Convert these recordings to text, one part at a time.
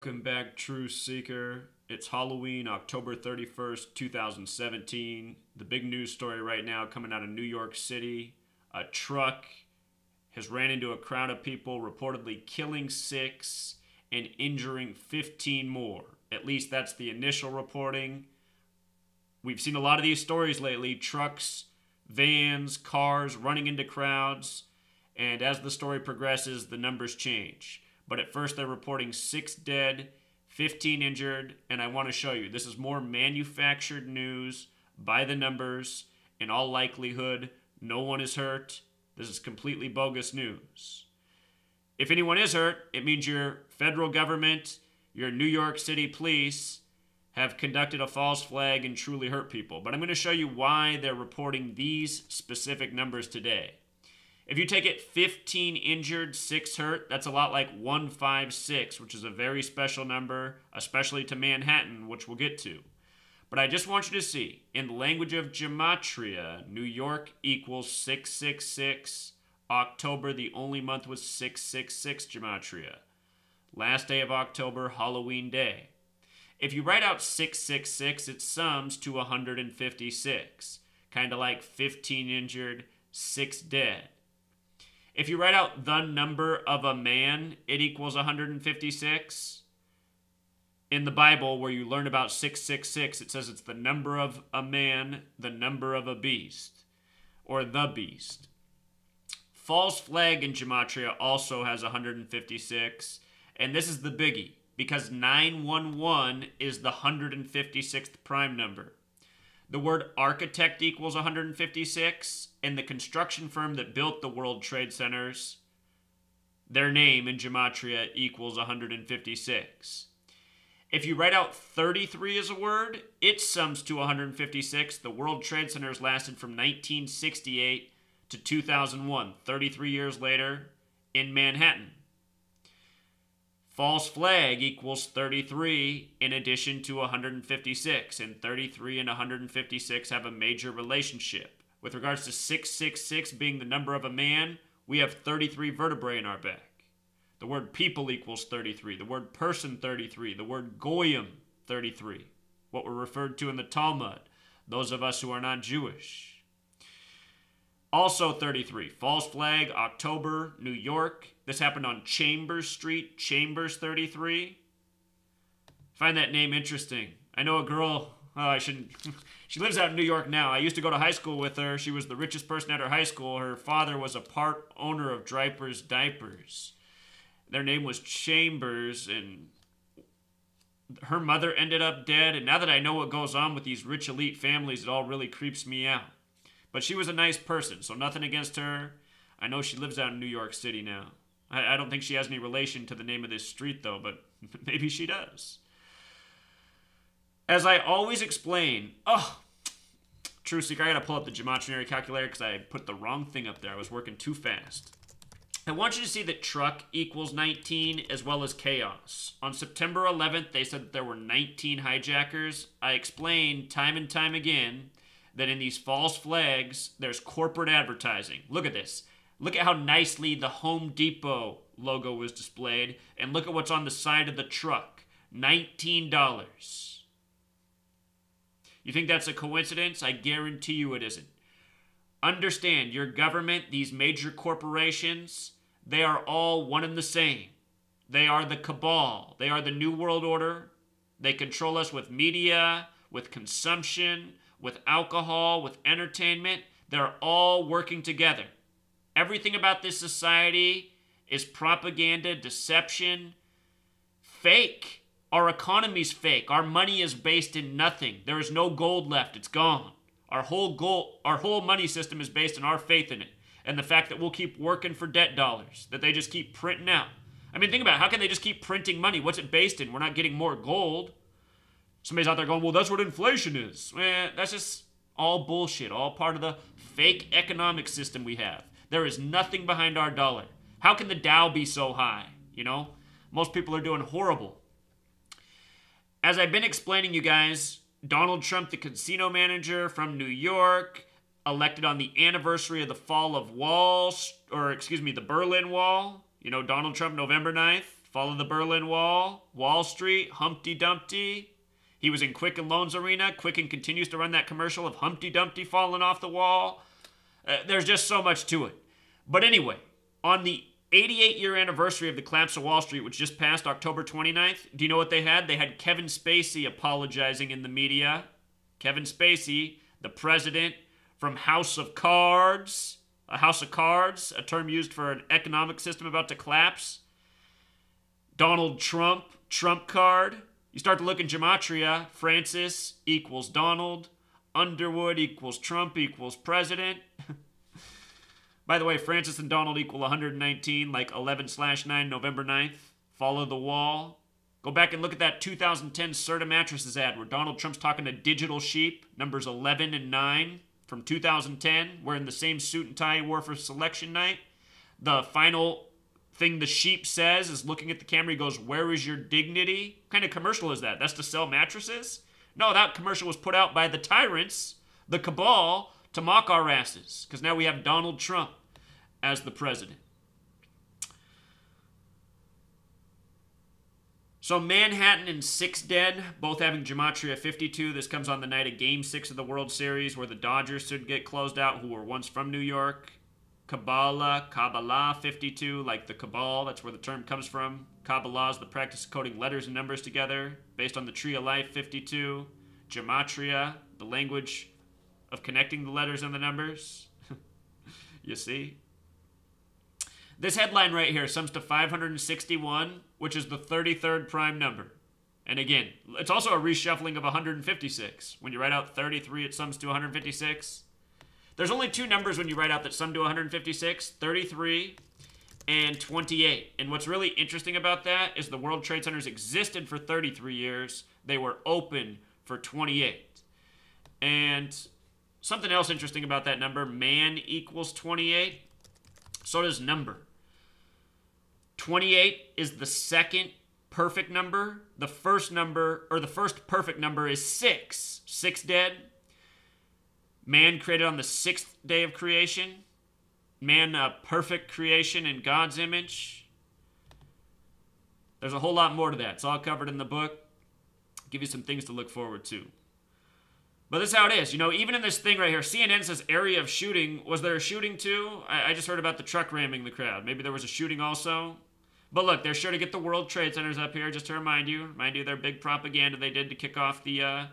Welcome back, Truth Seeker. It's Halloween, October 31st, 2017. The big news story right now coming out of New York City. A truck has ran into a crowd of people, reportedly killing 6 and injuring 15 more. At least that's the initial reporting. We've seen a lot of these stories lately. Trucks, vans, cars running into crowds. And as the story progresses, the numbers change. But at first they're reporting 6 dead, 15 injured, and I want to show you. This is more manufactured news by the numbers. In all likelihood, no one is hurt. This is completely bogus news. If anyone is hurt, it means your federal government, your New York City police have conducted a false flag and truly hurt people. But I'm going to show you why they're reporting these specific numbers today. If you take it 15 injured, 6 hurt, that's a lot like 156, which is a very special number, especially to Manhattan, which we'll get to. But I just want you to see, in the language of gematria, New York equals 666. October, the only month with 666 gematria. Last day of October, Halloween day. If you write out 666, it sums to 156. Kind of like 15 injured, 6 dead. If you write out the number of a man, it equals 156. In the Bible, where you learn about 666, it says it's the number of a man, the number of a beast, or the beast. False flag in gematria also has 156, and this is the biggie, because 911 is the 156th prime number. The word architect equals 156, and the construction firm that built the World Trade Centers, their name in gematria equals 156. If you write out 33 as a word, it sums to 156. The World Trade Centers lasted from 1968 to 2001, 33 years later, in Manhattan. False flag equals 33 in addition to 156, and 33 and 156 have a major relationship. With regards to 666 being the number of a man, we have 33 vertebrae in our back. The word people equals 33, the word person 33, the word goyim 33, what were referred to in the Talmud, those of us who are not Jewish. Also 33, false flag, October, New York. This happened on Chambers Street, Chambers 33. Find that name interesting. I know a girl, she lives out in New York now. I used to go to high school with her. She was the richest person at her high school. Her father was a part owner of Dreyper's Diapers. Their name was Chambers, and her mother ended up dead. And now that I know what goes on with these rich elite families, it all really creeps me out. But she was a nice person, so nothing against her. I know she lives out in New York City now. I don't think she has any relation to the name of this street, though, but maybe she does. As I always explain, True Seeker, I gotta pull up the gematria calculator because I put the wrong thing up there. I was working too fast. I want you to see that truck equals 19 as well as chaos. On September 11th, they said that there were 19 hijackers. I explained time and time again that in these false flags, there's corporate advertising. Look at this. Look at how nicely the Home Depot logo was displayed, and look at what's on the side of the truck. $19. You think that's a coincidence? I guarantee you it isn't. Understand, your government, these major corporations, they are all one and the same. They are the cabal. They are the New World Order. They control us with media, with consumption, with alcohol, with entertainment. They're all working together. Everything about this society is propaganda, deception, fake. Our economy's fake. Our money is based in nothing. There is no gold left. It's gone. Our whole money system is based on our faith in it, and the fact that we'll keep working for debt dollars, that they just keep printing out. I mean, think about it. How can they just keep printing money? What's it based in? We're not getting more gold. Somebody's out there going, well, that's what inflation is. That's just all bullshit, all part of the fake economic system we have. There is nothing behind our dollar. How can the Dow be so high? Most people are doing horrible. As I've been explaining, you guys, Donald Trump, the casino manager from New York, elected on the anniversary of the fall of the Berlin Wall. Donald Trump, November 9th, Follow the Berlin Wall, Wall Street, Humpty Dumpty. He was in Quicken Loans Arena. Quicken continues to run that commercial of Humpty Dumpty falling off the wall. There's just so much to it. But anyway, on the 88-year anniversary of the collapse of Wall Street, which just passed October 29th, do you know what they had? They had Kevin Spacey apologizing in the media. Kevin Spacey, the president from House of Cards, a house of cards, a term used for an economic system about to collapse. Donald Trump, Trump card. You start to look in gematria, Francis equals Donald, Underwood equals Trump equals president. By the way, Francis and Donald equal 119, like 11/9, November 9th. Follow the wall. Go back and look at that 2010 Serta Mattresses ad where Donald Trump's talking to Digital Sheep, numbers 11 and 9 from 2010, wearing the same suit and tie he wore for selection night. The final thing the sheep says is looking at the camera, he goes, "Where is your dignity?" What kind of commercial is that? That's to sell mattresses? No, that commercial was put out by the tyrants, the cabal, to mock our asses, because now we have Donald Trump as the president. So Manhattan and 6 dead, both having gematria 52. This comes on the night of Game 6 of the World Series, where the Dodgers should get closed out, who were once from New York. Kabbalah 52, like the Cabal, that's where the term comes from. Kabbalah is the practice of coding letters and numbers together, based on the Tree of Life 52. Gematria, the language of connecting the letters and the numbers. You see? This headline right here sums to 561, which is the 33rd prime number. And again, it's also a reshuffling of 156. When you write out 33, it sums to 156. There's only 2 numbers when you write out that sum to 156, 33 and 28. And what's really interesting about that is the World Trade Centers existed for 33 years. They were open for 28. And something else interesting about that number, man equals 28. So does number. 28 is the second perfect number. The first number, or the first perfect number, is 6. 6 dead. Man created on the 6th day of creation. Man, a perfect creation in God's image. There's a whole lot more to that. It's all covered in the book. I'll give you some things to look forward to. But this is how it is. You know, even in this thing right here, CNN says area of shooting. Was there a shooting too? I just heard about the truck ramming the crowd. Maybe there was a shooting also. But look, they're sure to get the World Trade Centers up here just to remind you their big propaganda they did to kick off the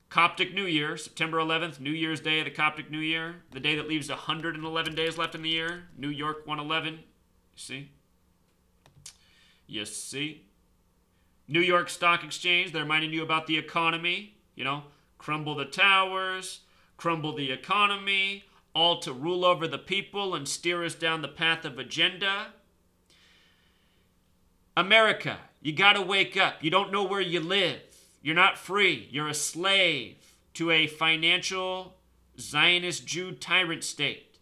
Coptic New Year, September 11th, New Year's Day, the Coptic New Year, the day that leaves 111 days left in the year. New York 111. See? You see? New York Stock Exchange, they're reminding you about the economy. You know, crumble the towers, crumble the economy, all to rule over the people and steer us down the path of agenda. America, you gotta wake up. You don't know where you live. You're not free. You're a slave to a financial Zionist Jew tyrant state.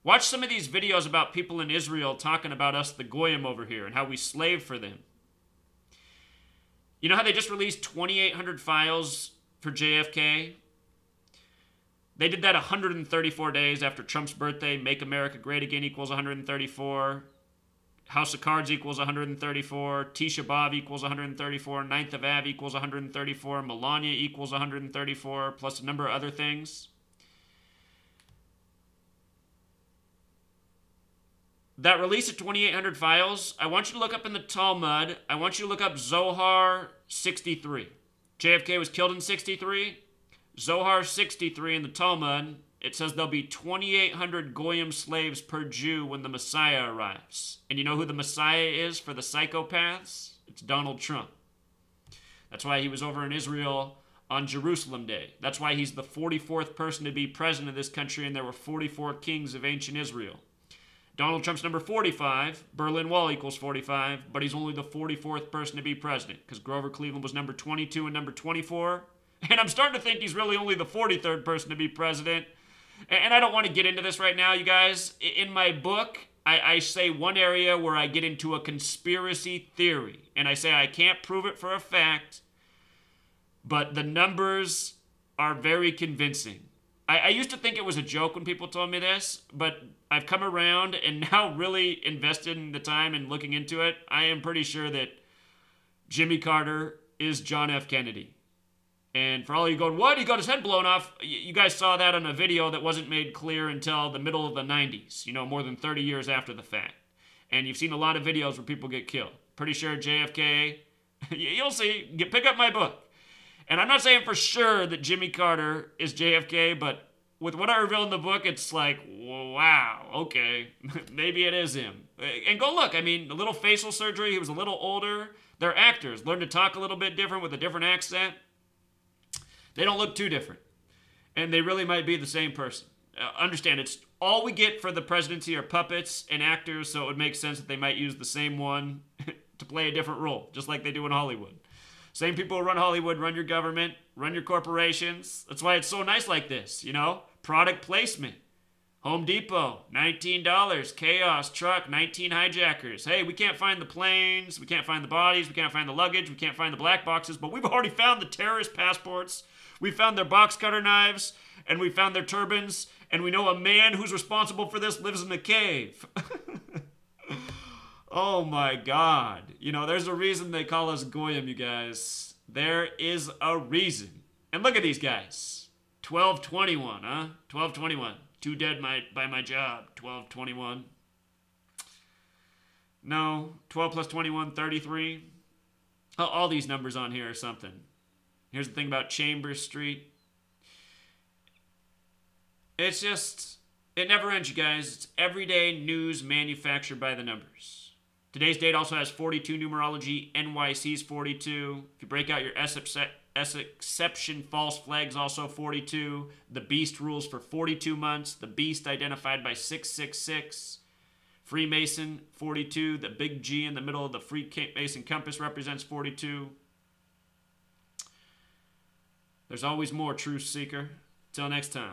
Watch some of these videos about people in Israel talking about us, the Goyim over here, and how we slave for them. You know how they just released 2,800 files for JFK? They did that 134 days after Trump's birthday. Make America Great Again equals 134. House of Cards equals 134. Tisha B'Av equals 134. 9th of Av equals 134. Melania equals 134, plus a number of other things. That release of 2,800 files, I want you to look up in the Talmud. I want you to look up Zohar 63. JFK was killed in 63. Zohar 63 in the Talmud, it says there'll be 2,800 Goyim slaves per Jew when the Messiah arrives. And you know who the Messiah is for the psychopaths? It's Donald Trump. That's why he was over in Israel on Jerusalem Day. That's why he's the 44th person to be president of this country, and there were 44 kings of ancient Israel. Donald Trump's number 45. Berlin Wall equals 45, but he's only the 44th person to be president because Grover Cleveland was number 22 and number 24. And I'm starting to think he's really only the 43rd person to be president. And I don't want to get into this right now, you guys. In my book, I say one area where I get into a conspiracy theory. And I say I can't prove it for a fact, but the numbers are very convincing. I used to think it was a joke when people told me this, but I've come around and now really invested in the time and looking into it. I am pretty sure that Jimmy Carter is John F. Kennedy. And for all of you going, what? He got his head blown off. You guys saw that on a video that wasn't made clear until the middle of the 90s, more than 30 years after the fact. And you've seen a lot of videos where people get killed. Pretty sure JFK, you'll see, pick up my book. And I'm not saying for sure that Jimmy Carter is JFK, but with what I reveal in the book, it's like, wow, okay, maybe it is him. And go look, a little facial surgery, he was a little older. They're actors, learn to talk a little bit different with a different accent. They don't look too different. And they really might be the same person. Understand, it's all we get for the presidency are puppets and actors, so it would make sense that they might use the same one to play a different role, just like they do in Hollywood. Same people who run Hollywood, run your government, run your corporations. That's why it's so nice like this, Product placement. Home Depot, $19. Chaos truck, 19 hijackers. Hey, we can't find the planes, we can't find the bodies, we can't find the luggage, we can't find the black boxes, but we've already found the terrorist passports. We found their box cutter knives, and we found their turbans, and we know a man who's responsible for this lives in a cave. Oh my God. There's a reason they call us Goyim, you guys. There is a reason. And look at these guys. 1221, huh? 1221. 2 dead by my job. 1221. No. 12 plus 21, 33. All these numbers on here are something. Here's the thing about Chambers Street. It's just, it never ends, you guys. It's everyday news manufactured by the numbers. Today's date also has 42 numerology. NYC's 42. If you break out your S exception, false flags also 42. The beast rules for 42 months. The beast identified by 666. Freemason 42. The big G in the middle of the Freemason compass represents 42. There's always more, truth seeker. Till next time.